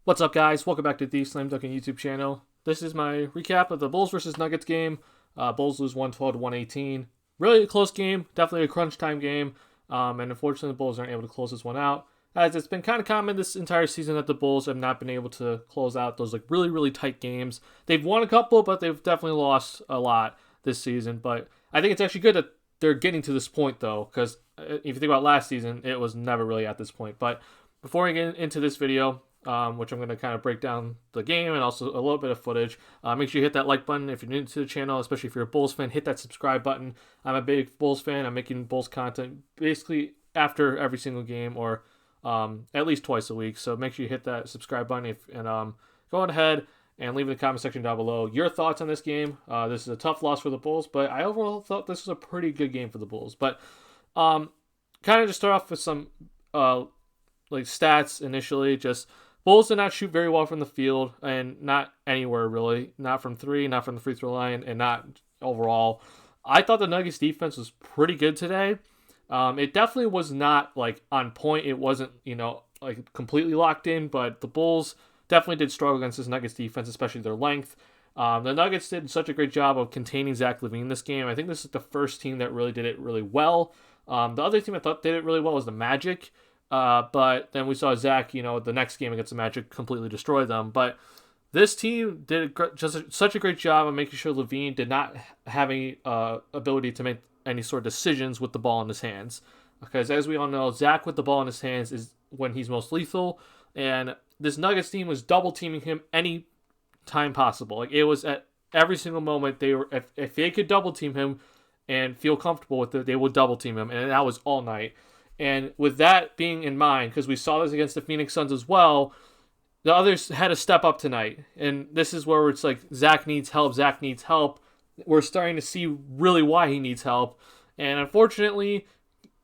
What's up, guys? Welcome back to the TheSlamDuncan YouTube channel. This is my recap of the Bulls versus Nuggets game. Bulls lose 112 to 118. Really a close game, definitely a crunch time game, and unfortunately the Bulls aren't able to close this one out. As it's been kind of common this entire season that the Bulls have not been able to close out those really tight games. They've won a couple, but they've definitely lost a lot this season. But I think it's actually good that they're getting to this point, though, because if you think about last season, it was never really at this point. But before we get into this video, which I'm going to kind of break down the game and also a little bit of footage. Make sure you hit that like button if you're new to the channel, especially if you're a Bulls fan. Hit that subscribe button. I'm a big Bulls fan. I'm making Bulls content basically after every single game or at least twice a week. So make sure you hit that subscribe button and go ahead and leave in the comment section down below your thoughts on this game. This is a tough loss for the Bulls, but I overall thought this was a pretty good game for the Bulls. But kind of just start off with some like stats initially. Just Bulls did not shoot very well from the field, and not anywhere really. Not from three, not from the free throw line, and not overall. I thought the Nuggets defense was pretty good today. It definitely was not like on point. It wasn't, like completely locked in, but the Bulls definitely did struggle against this Nuggets defense, especially their length. The Nuggets did such a great job of containing Zach LaVine this game. I think this is the first team that really did it really well. The other team I thought did it really well was the Magic. But then we saw Zach, the next game against the Magic completely destroy them. But this team did such a great job of making sure LaVine did not have any ability to make any sort of decisions with the ball in his hands. Because as we all know, Zach with the ball in his hands is when he's most lethal. And this Nuggets team was double teaming him any time possible. Like it was at every single moment they were if they could double team him and feel comfortable with it, they would double team him, and that was all night. And with that being in mind, because we saw this against the Phoenix Suns as well, the others had to step up tonight. And this is where it's like Zach needs help. We're starting to see really why he needs help. And unfortunately,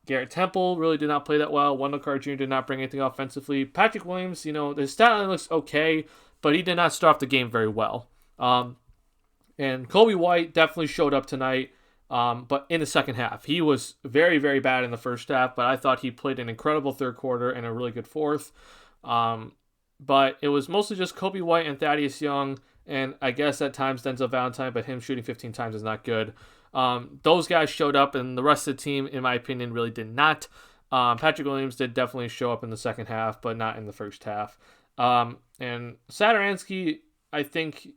Garrett Temple really did not play that well. Wendell Carter Jr. did not bring anything offensively. Patrick Williams, his stat line looks okay, but he did not start off the game very well. And Kobe White definitely showed up tonight. But in the second half, he was very bad in the first half, but I thought he played an incredible third quarter and a really good fourth. But it was mostly just Kobe White and Thaddeus Young, and I guess at times Denzel Valentine, but him shooting 15 times is not good. Those guys showed up, and the rest of the team, in my opinion, really did not. Patrick Williams did definitely show up in the second half, but not in the first half. And Satoransky, I think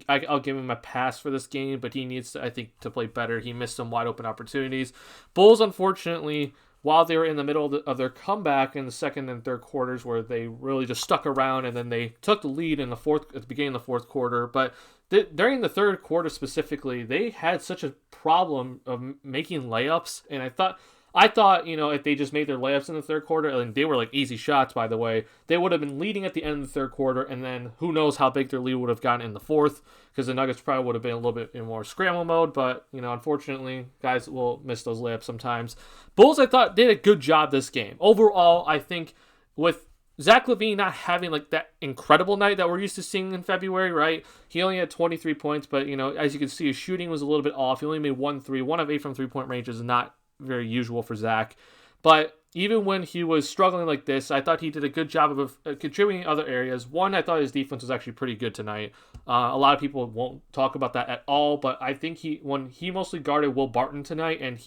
I'll give him a pass for this game, but he needs to, I think, to play better. He missed some wide open opportunities. Bulls, unfortunately, while they were in the middle of their comeback in the second and third quarters, where they really just stuck around and then they took the lead at the beginning of the fourth quarter. But during the third quarter specifically, they had such a problem of making layups, and I thought, if they just made their layups in the third quarter, and they were like easy shots, by the way, they would have been leading at the end of the third quarter, and then who knows how big their lead would have gotten in the fourth, because the Nuggets probably would have been a little bit in more scramble mode, but, unfortunately, guys will miss those layups sometimes. Bulls, I thought, did a good job this game. Overall, I think with Zach LaVine not having like that incredible night that we're used to seeing in February, right? He only had 23 points, but, as you can see, his shooting was a little bit off. He only made 1 of 8 from three-point range is not very usual for Zach. But even when he was struggling like this, I thought he did a good job of contributing in other areas. One, I thought his defense was actually pretty good tonight. A lot of people won't talk about that at all, but I think when he mostly guarded Will Barton tonight, and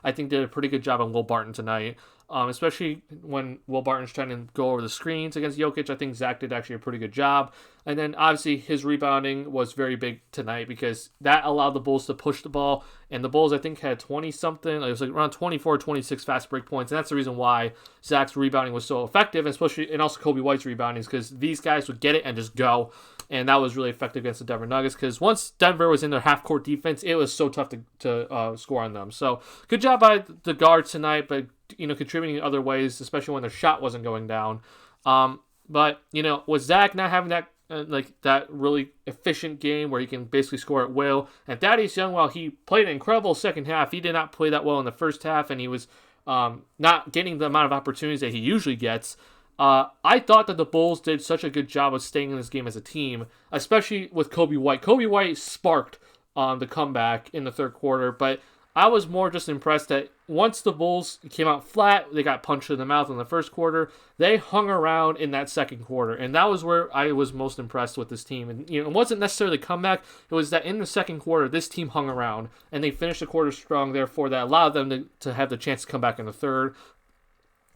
I think, did a pretty good job on Will Barton tonight. Especially when Will Barton's trying to go over the screens against Jokic. I think Zach did actually a pretty good job. And then, obviously, his rebounding was very big tonight because that allowed the Bulls to push the ball. And the Bulls, I think, had 20-something. It was like around 24, 26 fast break points. And that's the reason why Zach's rebounding was so effective, and also Kobe White's rebounding, because these guys would get it and just go. And that was really effective against the Denver Nuggets, because once Denver was in their half-court defense, it was so tough to score on them. So, good job by the guards tonight, but contributing in other ways, especially when their shot wasn't going down. But with Zach not having that really efficient game where he can basically score at will, and Thaddeus Young, while he played an incredible second half, he did not play that well in the first half, and he was not getting the amount of opportunities that he usually gets. I thought that the Bulls did such a good job of staying in this game as a team, especially with Kobe White. Kobe White sparked the comeback in the third quarter, but I was more just impressed that once the Bulls came out flat, they got punched in the mouth in the first quarter. They hung around in that second quarter, and that was where I was most impressed with this team. And it wasn't necessarily the comeback; it was that in the second quarter, this team hung around and they finished the quarter strong. Therefore, that allowed them to have the chance to come back in the third,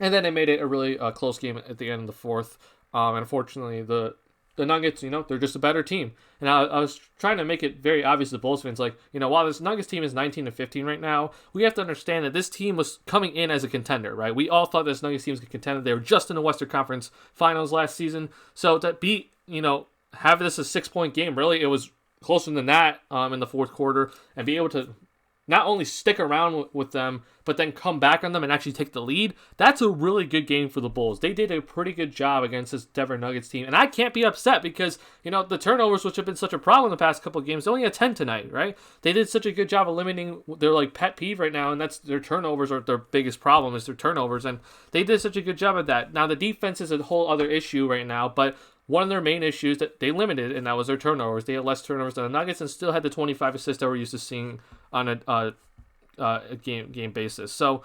and then they made it a really close game at the end of the fourth. And unfortunately, the Nuggets, they're just a better team. And I was trying to make it very obvious to Bulls fans, while this Nuggets team is 19-15 right now, we have to understand that this team was coming in as a contender, right? We all thought this Nuggets team was a contender. They were just in the Western Conference Finals last season. So to beat, have this a 6-point game, really, it was closer than that in the fourth quarter, and be able to not only stick around with them, but then come back on them and actually take the lead. That's a really good game for the Bulls. They did a pretty good job against this Denver Nuggets team. And I can't be upset because, the turnovers, which have been such a problem the past couple of games, they only had 10 tonight, right? They did such a good job eliminating their pet peeve right now, and that's their turnovers are their biggest problem is their turnovers. And they did such a good job at that. Now, the defense is a whole other issue right now, but one of their main issues that they limited, and that was their turnovers. They had less turnovers than the Nuggets and still had the 25 assists that we're used to seeing on a game basis. So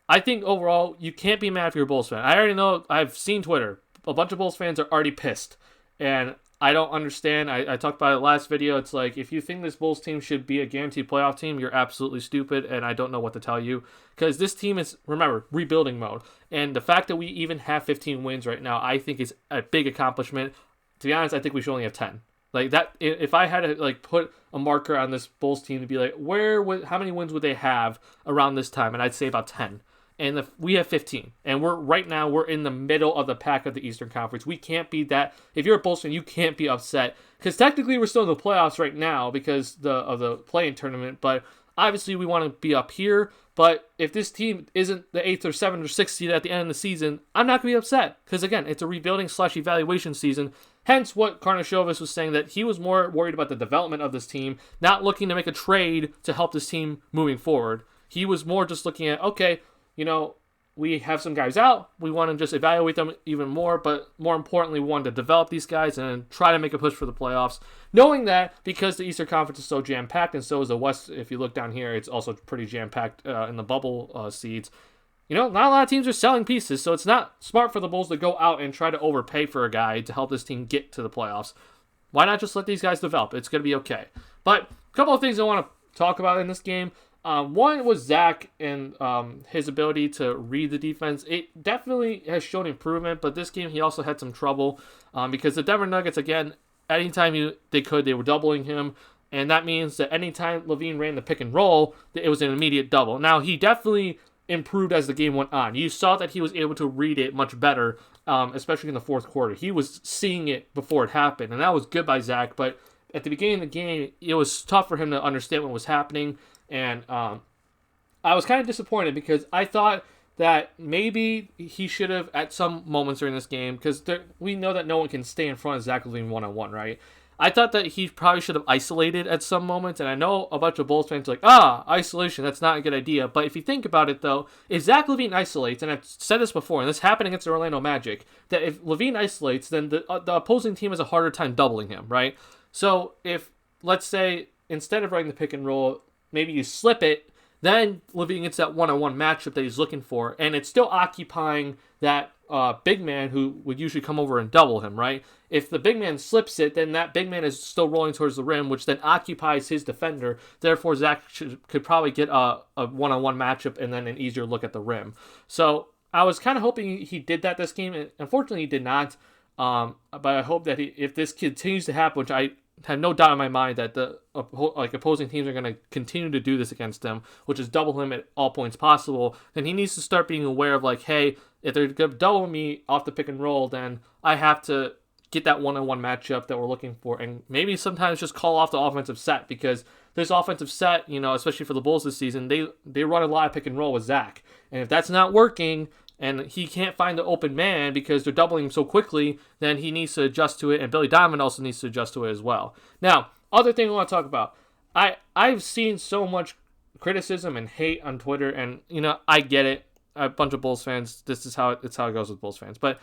I think overall, you can't be mad if you're a Bulls fan. I already know, I've seen Twitter. A bunch of Bulls fans are already pissed. And I don't understand. I talked about it last video. It's like, if you think this Bulls team should be a guaranteed playoff team, you're absolutely stupid, and I don't know what to tell you. Because this team is, remember, rebuilding mode. And the fact that we even have 15 wins right now, I think is a big accomplishment. To be honest, I think we should only have 10. That, if I had to put a marker on this Bulls team to be how many wins would they have around this time? And I'd say about 10. And we have 15, and we're in the middle of the pack of the Eastern Conference. We can't be that. If you're a Bulls fan, you can't be upset because technically we're still in the playoffs right now because of the play-in tournament. But obviously we want to be up here. But if this team isn't the 8th or 7th or 6th seed at the end of the season, I'm not going to be upset because again, it's a rebuilding/evaluation season. Hence, what Karnisovas was saying that he was more worried about the development of this team, not looking to make a trade to help this team moving forward. He was more just looking at, okay, we have some guys out. We want to just evaluate them even more, but more importantly, we want to develop these guys and try to make a push for the playoffs. Knowing that because the Eastern Conference is so jam-packed and so is the West, if you look down here, it's also pretty jam-packed in the bubble seeds. Not a lot of teams are selling pieces, so it's not smart for the Bulls to go out and try to overpay for a guy to help this team get to the playoffs. Why not just let these guys develop? It's going to be okay. But a couple of things I want to talk about in this game. One was Zach and his ability to read the defense. It definitely has shown improvement, but this game he also had some trouble because the Denver Nuggets, again, anytime they were doubling him, and that means that anytime LaVine ran the pick and roll, it was an immediate double. Now, he definitely improved as the game went on. You saw that he was able to read it much better, especially in the fourth quarter. He was seeing it before it happened, and that was good by Zach, but at the beginning of the game, it was tough for him to understand what was happening. And I was kind of disappointed because I thought that maybe he should have, at some moments during this game, because we know that no one can stay in front of Zach LaVine one-on-one, right? I thought that he probably should have isolated at some moments, and I know a bunch of Bulls fans are like, isolation, that's not a good idea. But if you think about it, though, if Zach LaVine isolates, and I've said this before, and this happened against the Orlando Magic, that if LaVine isolates, then the opposing team has a harder time doubling him, right? So if, let's say, instead of running the pick and roll, maybe you slip it, then LaVine gets that one-on-one matchup that he's looking for, and it's still occupying that big man who would usually come over and double him, right? If the big man slips it, then that big man is still rolling towards the rim, which then occupies his defender. Therefore, Zach could probably get a one-on-one matchup and then an easier look at the rim. So I was kind of hoping he did that this game, and unfortunately he did not. But I hope that if this continues to happen, which I have no doubt in my mind that the opposing teams are going to continue to do this against him, which is double him at all points possible, then he needs to start being aware of hey, if they're going to double me off the pick and roll, then I have to get that one-on-one matchup that we're looking for, and maybe sometimes just call off the offensive set, because this offensive set, especially for the Bulls this season, they run a lot of pick and roll with Zach, and if that's not working and he can't find the open man because they're doubling him so quickly, then he needs to adjust to it, and Billy Donovan also needs to adjust to it as well. Now, other thing I want to talk about, I've seen so much criticism and hate on Twitter, and I get it. A bunch of Bulls fans, this is how it goes with Bulls fans. But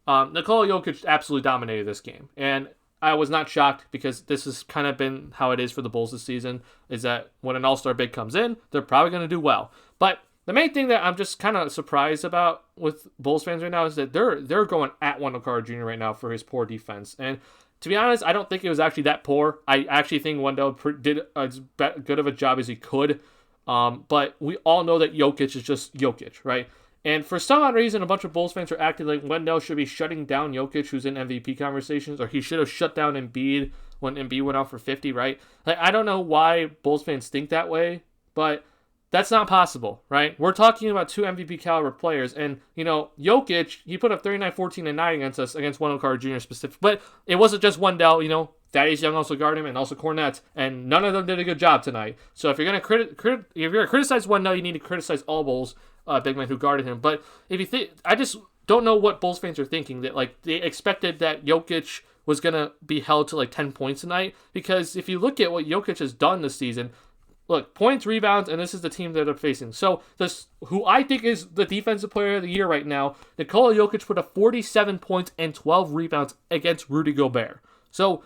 Nikola Jokic absolutely dominated this game, and I was not shocked because this has kind of been how it is for the Bulls this season, is that when an all-star big comes in, they're probably going to do well. But the main thing that I'm just kind of surprised about with Bulls fans right now is that they're going at Wendell Carter Jr. right now for his poor defense. And to be honest, I don't think it was actually that poor. I actually think Wendell did as good of a job as he could. But we all know that Jokic is just Jokic, right? And for some odd reason, a bunch of Bulls fans are acting like Wendell should be shutting down Jokic, who's in MVP conversations, or he should have shut down Embiid when Embiid went out for 50, right? Like, I don't know why Bulls fans think that way, but that's not possible, right? We're talking about 2 MVP caliber players, and, Jokic, he put up 39, 14, and 9 against us, against Wendell Carter Jr. specific, but it wasn't just Wendell, Thaddeus Young also guarded him, and also Cornette, and none of them did a good job tonight. So if you're gonna criticize Wendell, you need to criticize all Bulls big men who guarded him. But if you think, I just don't know what Bulls fans are thinking, that like they expected that Jokic was gonna be held to like 10 points tonight, because if you look at what Jokic has done this season, look, points, rebounds, and this is the team that they're facing. So this, who I think is the defensive player of the year right now, Nikola Jokic put up 47 points and 12 rebounds against Rudy Gobert. So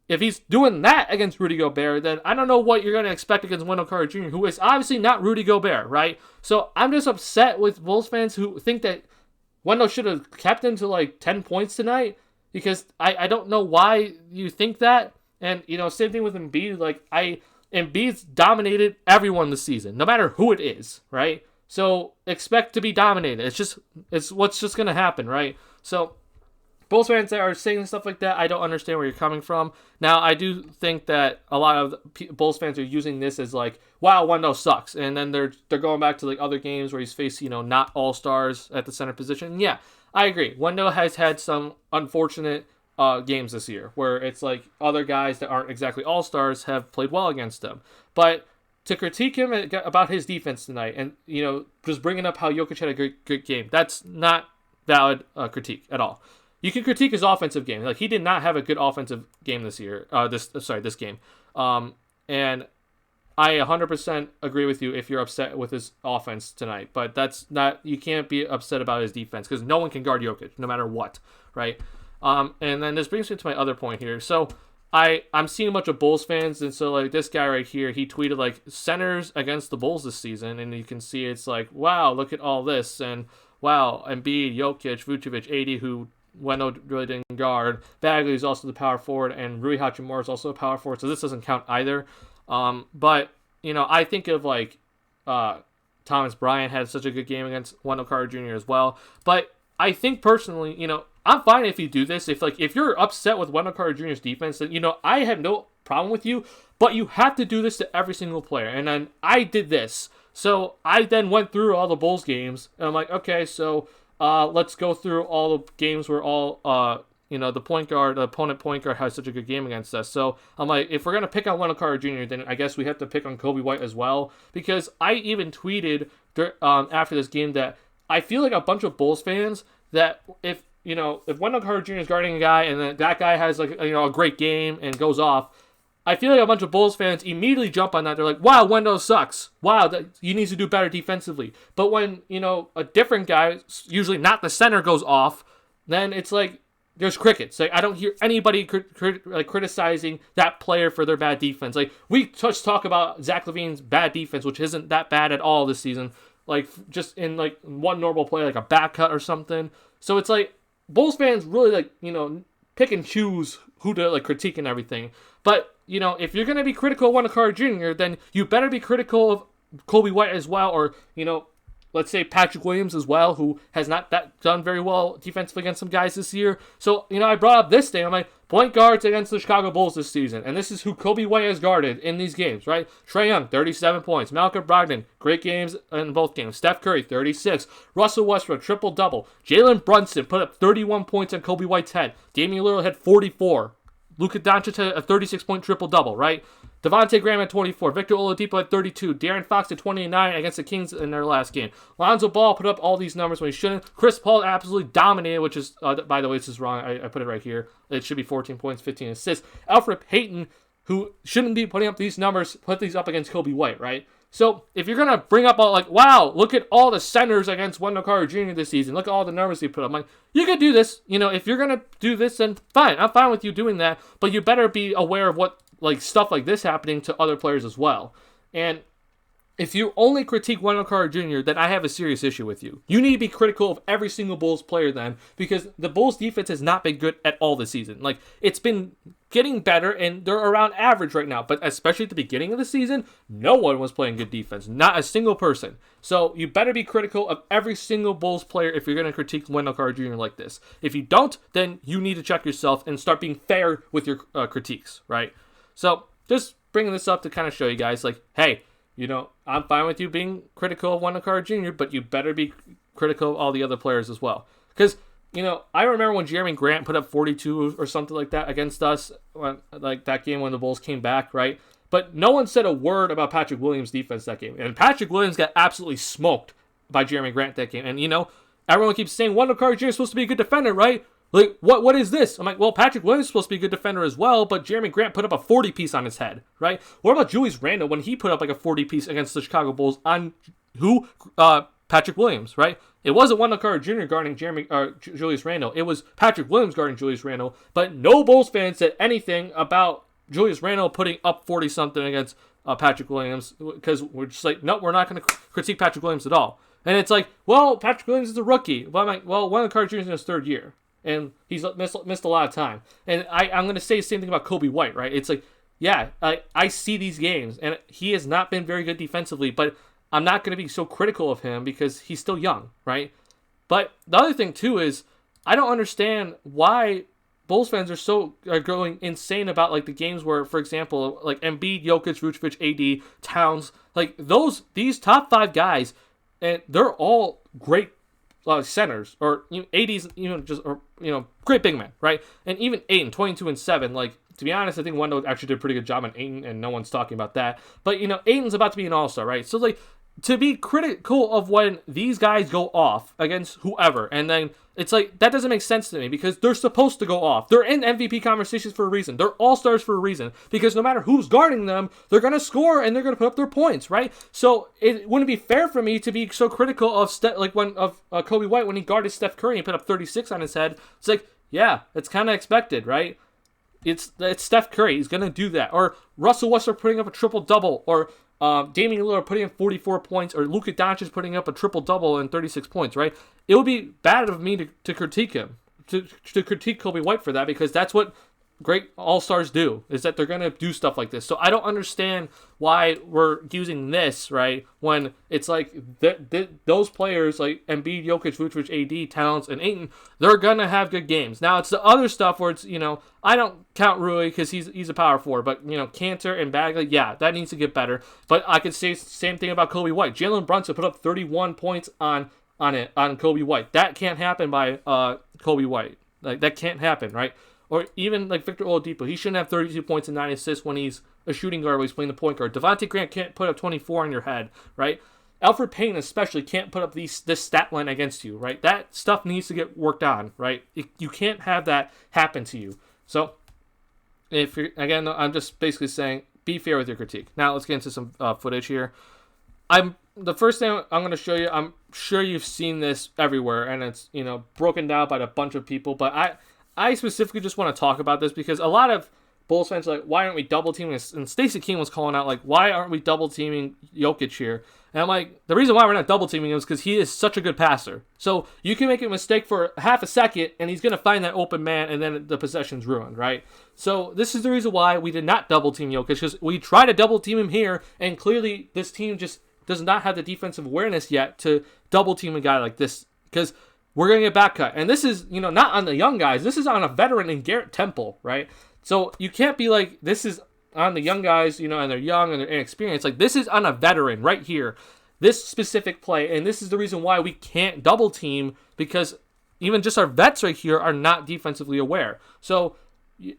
if he's doing that against Rudy Gobert, then I don't know what you're going to expect against Wendell Carter Jr., who is obviously not Rudy Gobert, right? So I'm just upset with Bulls fans who think that Wendell should have kept him to like 10 points tonight, because I don't know why you think that. And, same thing with Embiid. Like, Embiid's dominated everyone this season, no matter who it is, right? So expect to be dominated. It's what's just going to happen, right? So Bulls fans that are saying stuff like that, I don't understand where you're coming from. Now, I do think that a lot of Bulls fans are using this as like, wow, Wendell sucks. And then they're going back to like other games where he's faced, not all-stars at the center position. Yeah, I agree. Wendell has had some unfortunate games this year where it's like other guys that aren't exactly all-stars have played well against him. But to critique him about his defense tonight and, just bringing up how Jokic had a great game, that's not valid critique at all. You can critique his offensive game. Like, he did not have a good offensive game this year. This game. And I 100% agree with you if you're upset with his offense tonight. But that's not, you can't be upset about his defense, because no one can guard Jokic no matter what, right? And then this brings me to my other point here. So I'm seeing a bunch of Bulls fans, and so like this guy right here, he tweeted like centers against the Bulls this season, and you can see it's like, wow, look at all this, and wow, Embiid, Jokic, Vucevic, AD, who Wendell really didn't guard. Bagley is also the power forward, and Rui Hachimura is also a power forward, so this doesn't count either. But, I think of like Thomas Bryant had such a good game against Wendell Carter Jr. as well. But I think personally, I'm fine if you do this. If you're upset with Wendell Carter Jr.'s defense, then, I have no problem with you. But you have to do this to every single player. And then I did this. So I then went through all the Bulls games, and I'm like, okay, so let's go through all the games where all, the opponent point guard has such a good game against us. So I'm like, if we're going to pick on Wendell Carter Jr., then I guess we have to pick on Kobe White as well. Because I even tweeted after this game that I feel like a bunch of Bulls fans that if Wendell Carter Jr. is guarding a guy and then that guy has like, a great game and goes off, I feel like a bunch of Bulls fans immediately jump on that. They're like, wow, Wendell sucks. Wow, he needs to do better defensively. But when, a different guy, usually not the center, goes off, then it's like there's crickets. Like, I don't hear anybody criticizing that player for their bad defense. Like, we just talk about Zach LaVine's bad defense, which isn't that bad at all this season. Like, just in like one normal play, like a back cut or something. So it's like Bulls fans really pick and choose who to critique and everything. But if you're going to be critical of Wendell Carter Jr., then you better be critical of Kobe White as well, or, let's say Patrick Williams as well, who has not done very well defensively against some guys this year. So, I brought up this thing. I'm like, point guards against the Chicago Bulls this season. And this is who Kobe White has guarded in these games, right? Trae Young, 37 points. Malcolm Brogdon, great games in both games. Steph Curry, 36. Russell Westbrook, triple-double. Jalen Brunson put up 31 points on Kobe White's head. Damian Lillard had 44. Luka Doncic had a 36-point triple-double, right? Devontae Graham at 24. Victor Oladipo at 32. De'Aaron Fox at 29 against the Kings in their last game. Lonzo Ball put up all these numbers when he shouldn't. Chris Paul absolutely dominated, which is, by the way, this is wrong. I put it right here. It should be 14 points, 15 assists. Elfrid Payton, who shouldn't be putting up these numbers, put these up against Kobe White, right? So if you're gonna bring up all like, wow, look at all the centers against Wendell Carter Jr. this season. Look at all the numbers he put up. I'm like, you can do this. If you're gonna do this, then fine. I'm fine with you doing that. But you better be aware of what like stuff like this happening to other players as well. And if you only critique Wendell Carter Jr., then I have a serious issue with you. You need to be critical of every single Bulls player then, because the Bulls defense has not been good at all this season. Like, it's been getting better, and they're around average right now. But especially at the beginning of the season, no one was playing good defense. Not a single person. So you better be critical of every single Bulls player if you're going to critique Wendell Carter Jr. like this. If you don't, then you need to check yourself and start being fair with your critiques, right? So just bringing this up to kind of show you guys, like, hey, I'm fine with you being critical of Wendell Carter Jr., but you better be critical of all the other players as well. Because, I remember when Jeremy Grant put up 42 or something like that against us, like that game when the Bulls came back, right? But no one said a word about Patrick Williams' defense that game. And Patrick Williams got absolutely smoked by Jeremy Grant that game. And, everyone keeps saying Wendell Carter Jr. is supposed to be a good defender, right? Like, what is this? I'm like, well, Patrick Williams is supposed to be a good defender as well, but Jeremy Grant put up a 40-piece on his head, right? What about Julius Randle when he put up like a 40-piece against the Chicago Bulls on who? Patrick Williams, right? It wasn't Wendell Carter Jr. guarding Julius Randle. It was Patrick Williams guarding Julius Randle, but no Bulls fan said anything about Julius Randle putting up 40-something against Patrick Williams, because we're just like, no, we're not going to critique Patrick Williams at all. And it's like, well, Patrick Williams is a rookie. But I'm like, well, Wendell Carter Jr. is in his third year. And he's missed a lot of time. And I'm going to say the same thing about Kobe White, right? It's like, yeah, I see these games, and he has not been very good defensively, but I'm not going to be so critical of him because he's still young, right? But the other thing, too, is I don't understand why Bulls fans are going insane about, like, the games where, for example, like, Embiid, Jokic, Vucevic, AD, Towns, like, these top 5 guys, and they're all great centers, or AD's, great big men, right? And even Ayton, 22 and 7, like, to be honest, I think Wendell actually did a pretty good job on Ayton, and no one's talking about that. But, Ayton's about to be an all-star, right? So, like, to be critical of when these guys go off against whoever, and then it's like, that doesn't make sense to me, because they're supposed to go off. They're in MVP conversations for a reason. They're all-stars for a reason, because no matter who's guarding them, they're going to score and they're going to put up their points, right? So it wouldn't be fair for me to be so critical of Kobe White when he guarded Steph Curry and put up 36 on his head. It's like, yeah, it's kind of expected, right? It's Steph Curry. He's going to do that. Or Russell Westbrook putting up a triple-double, or Damian Lillard putting up 44 points, or Luka Doncic putting up a triple-double and 36 points, right? It would be bad of me to critique him, to critique Kobe White for that, because that's what great all-stars do, is that they're going to do stuff like this. So I don't understand why we're using this, right, when it's like those players like Embiid, Jokic, Vucevic, AD, Towns, and Ayton, they're going to have good games. Now, it's the other stuff where it's, I don't count Rui because he's a power forward, but, Cantor and Bagley, yeah, that needs to get better. But I could say the same thing about Kobe White. Jalen Brunson put up 31 points on Kobe White. That can't happen by Kobe White. Like, that can't happen, right? Or even like Victor Oladipo, he shouldn't have 32 points and 9 assists when he's a shooting guard when he's playing the point guard. Devontae Grant can't put up 24 on your head, right? Alfred Payne especially can't put up this stat line against you, right? That stuff needs to get worked on, right? You can't have that happen to you. So, I'm just basically saying, be fair with your critique. Now let's get into some footage here. The first thing I'm going to show you, I'm sure you've seen this everywhere, and it's broken down by a bunch of people, but I specifically just want to talk about this because a lot of Bulls fans are like, why aren't we double teaming? And Stacey King was calling out, like, why aren't we double teaming Jokic here? And I'm like, the reason why we're not double teaming him is because he is such a good passer. So you can make a mistake for half a second, and he's going to find that open man, and then the possession's ruined, right? So this is the reason why we did not double team Jokic, because we tried to double team him here, and clearly this team just does not have the defensive awareness yet to double team a guy like this, because we're going to get back cut. And this is, not on the young guys. This is on a veteran in Garrett Temple, right? So you can't be like, this is on the young guys, and they're young and they're inexperienced. Like, this is on a veteran right here, this specific play. And this is the reason why we can't double team, because even just our vets right here are not defensively aware. So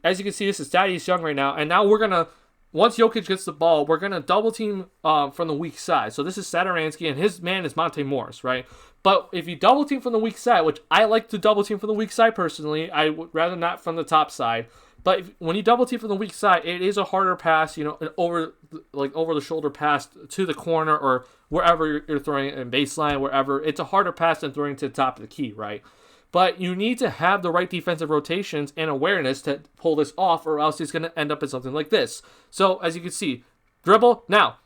as you can see, this is Thaddeus Young right now. And now we're going to, once Jokic gets the ball, we're going to double team from the weak side. So this is Satoransky, and his man is Monte Morris, right? But if you double team from the weak side, which I like to double team from the weak side personally, I would rather not from the top side. But when you double team from the weak side, it is a harder pass, an over the shoulder pass to the corner or wherever you're throwing it in baseline, wherever. It's a harder pass than throwing to the top of the key, right? But you need to have the right defensive rotations and awareness to pull this off, or else it's going to end up in something like this. So as you can see, dribble. Now,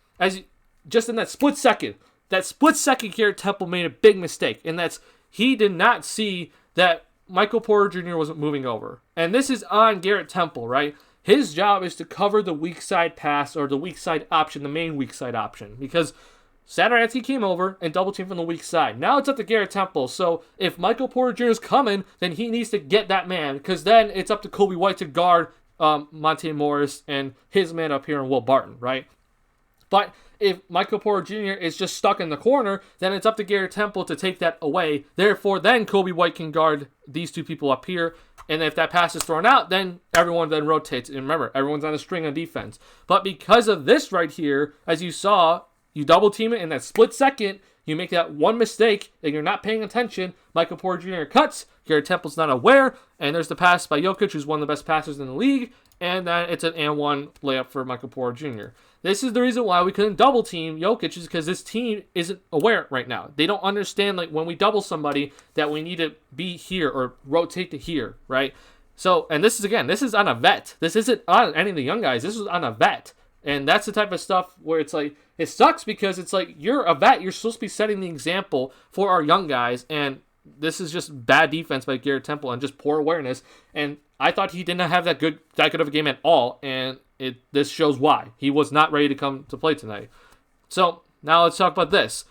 just in that split second, Garrett Temple made a big mistake, and that's he did not see that Michael Porter Jr. wasn't moving over. And this is on Garrett Temple, right? His job is to cover the weak side pass or the weak side option, the main weak side option, because Satoransky came over and double teamed from the weak side. Now it's up to Garrett Temple. So if Michael Porter Jr. is coming, then he needs to get that man, because then it's up to Kobe White to guard Monte Morris and his man up here in Will Barton, right? But if Michael Porter Jr. is just stuck in the corner, then it's up to Garrett Temple to take that away. Therefore, then Kobe White can guard these two people up here. And if that pass is thrown out, then everyone then rotates. And remember, everyone's on a string on defense. But because of this right here, as you saw, you double team it in that split second, you make that one mistake, and you're not paying attention. Michael Porter Jr. cuts, Garrett Temple's not aware, and there's the pass by Jokic, who's one of the best passers in the league, and then it's an and one layup for Michael Porter Jr. This is the reason why we couldn't double team Jokic, is because this team isn't aware right now. They don't understand, like, when we double somebody that we need to be here or rotate to here, right? So, and this is on a vet. This isn't on any of the young guys. This is on a vet. And that's the type of stuff where it's like, it sucks because it's like, you're a vet. You're supposed to be setting the example for our young guys. And this is just bad defense by Garrett Temple and just poor awareness. And I thought he did not have that good of a game at all. And this shows why. He was not ready to come to play tonight. So now let's talk about this.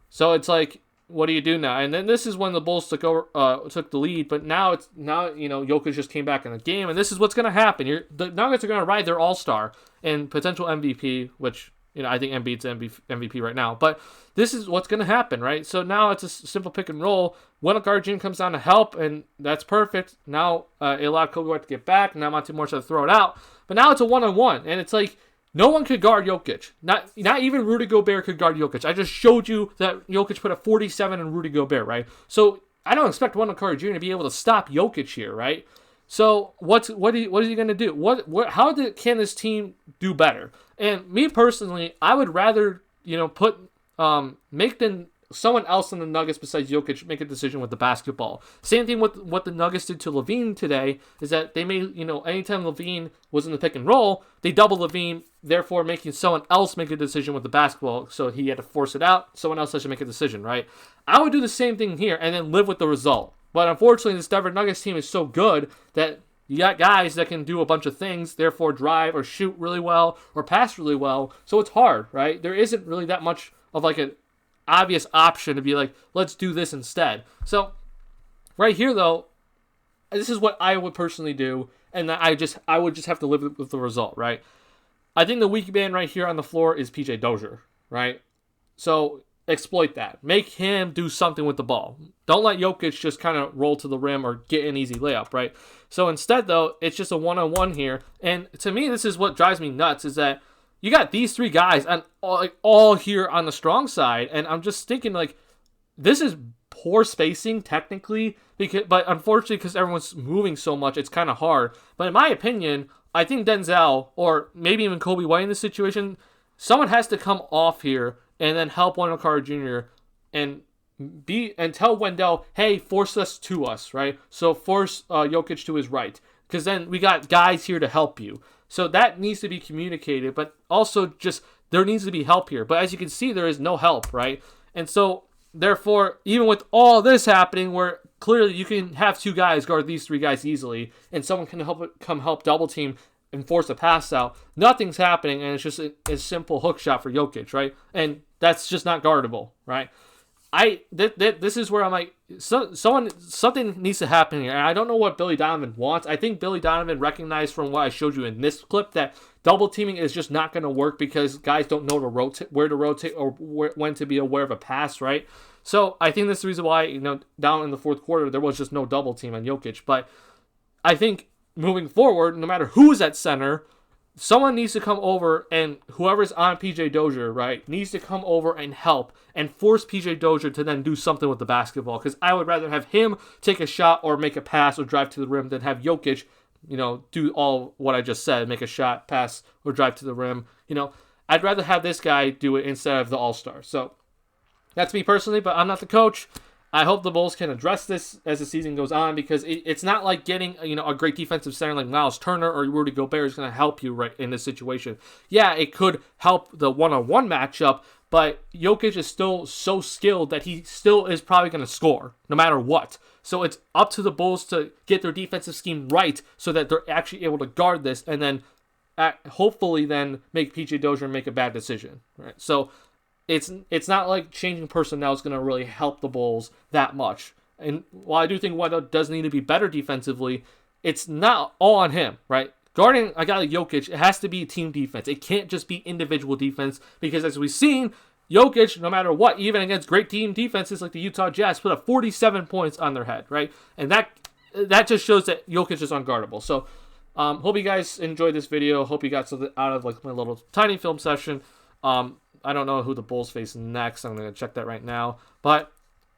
So it's like, what do you do now? And then this is when the Bulls took the lead, but now Jokic just came back in the game, and this is what's going to happen. The Nuggets are going to ride their all-star and potential MVP, which I think Embiid's MVP right now. But this is what's going to happen, right? So now it's a simple pick and roll. Wendell Carter Jr. comes down to help, and that's perfect. Now it allowed Kobe White to get back. Now Monte Morris had to throw it out, but now it's a one-on-one, and it's like, no one could guard Jokic. Not even Rudy Gobert could guard Jokic. I just showed you that Jokic put a 47 in Rudy Gobert, right? So I don't expect Wendell Carter Jr. to be able to stop Jokic here, right? So what is he going to do? How can this team do better? And me personally, I would rather make someone else in the Nuggets besides Jokic make a decision with the basketball. Same thing with what the Nuggets did to LaVine today, is that they made, anytime LaVine was in the pick and roll, they double LaVine, therefore making someone else make a decision with the basketball. So he had to force it out. Someone else has to make a decision, right? I would do the same thing here and then live with the result. But unfortunately, this Denver Nuggets team is so good that you got guys that can do a bunch of things, therefore drive or shoot really well or pass really well. So it's hard, right? There isn't really that much of like an obvious option to be like, let's do this instead. So right here, though, this is what I would personally do, and I would just have to live with the result, right? I think the weak man right here on the floor is PJ Dozier, right? So exploit that. Make him do something with the ball. Don't let Jokic just kind of roll to the rim or get an easy layup, right? So instead, though, it's just a one-on-one here. And to me, this is what drives me nuts, is that you got these three guys on all here on the strong side, and I'm just thinking, like, this is poor spacing technically, but unfortunately, because everyone's moving so much, it's kind of hard. But in my opinion, I think Denzel, or maybe even Kobe White in this situation, someone has to come off here and then help Wendell Carter Jr. and tell Wendell, hey, force us to us, right? So force Jokic to his right, because then we got guys here to help you. So that needs to be communicated, but also just there needs to be help here. But as you can see, there is no help, right? And so, therefore, even with all this happening, where clearly you can have two guys guard these three guys easily, and someone can help double team and force a pass out, nothing's happening, and it's just a simple hook shot for Jokic, right? And that's just not guardable, right? This is where I'm like, something needs to happen here. And I don't know what Billy Donovan wants. I think Billy Donovan recognized from what I showed you in this clip that double teaming is just not going to work because guys don't know where to rotate or when to be aware of a pass, right? So I think that's the reason why, down in the fourth quarter, there was just no double team on Jokic. But I think moving forward, no matter who's at center, someone needs to come over, and whoever's on PJ Dozier, right, needs to come over and help and force PJ Dozier to then do something with the basketball. Because I would rather have him take a shot or make a pass or drive to the rim than have Jokic do all what I just said, make a shot, pass, or drive to the rim. I'd rather have this guy do it instead of the all-star. So that's me personally, but I'm not the coach. I hope the Bulls can address this as the season goes on, because it's not like getting a great defensive center like Miles Turner or Rudy Gobert is going to help you right in this situation. Yeah, it could help the one-on-one matchup, but Jokic is still so skilled that he still is probably going to score no matter what. So it's up to the Bulls to get their defensive scheme right so that they're actually able to guard this, and then hopefully then make PJ Dozier make a bad decision. Right? So it's not like changing personnel is going to really help the Bulls that much. And while I do think Wendell does need to be better defensively, it's not all on him, right? Guarding a guy like Jokic, it has to be team defense. It can't just be individual defense, because as we've seen, Jokic, no matter what, even against great team defenses like the Utah Jazz, put up 47 points on their head, right? And that just shows that Jokic is unguardable. So hope you guys enjoyed this video. Hope you got something out of like my little tiny film session. I don't know who the Bulls face next. I'm going to check that right now. But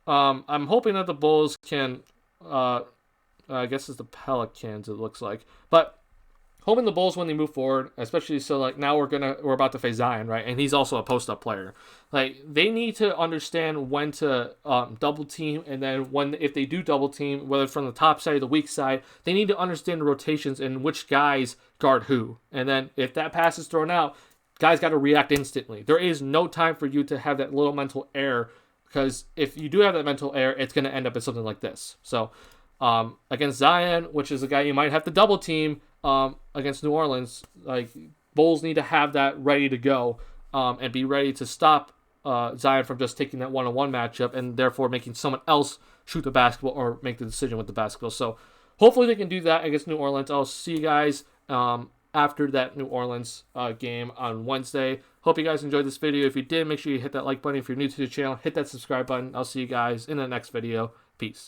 I'm hoping that the Bulls can, I guess it's the Pelicans, it looks like. But hoping the Bulls, when they move forward, especially so like now we're about to face Zion, right? And he's also a post-up player. Like, they need to understand when to double team, and then if they do double team, whether from the top side or the weak side, they need to understand the rotations and which guys guard who. And then if that pass is thrown out, guys got to react instantly. There is no time for you to have that little mental error, because if you do have that mental error, it's going to end up in something like this. So against Zion, which is a guy you might have to double team against New Orleans, like, Bulls need to have that ready to go and be ready to stop Zion from just taking that one-on-one matchup and therefore making someone else shoot the basketball or make the decision with the basketball. So hopefully they can do that against New Orleans. I'll see you guys after that New Orleans game on Wednesday. Hope you guys enjoyed this video. If you did, make sure you hit that like button. If you're new to the channel, hit that subscribe button. I'll see you guys in the next video. Peace.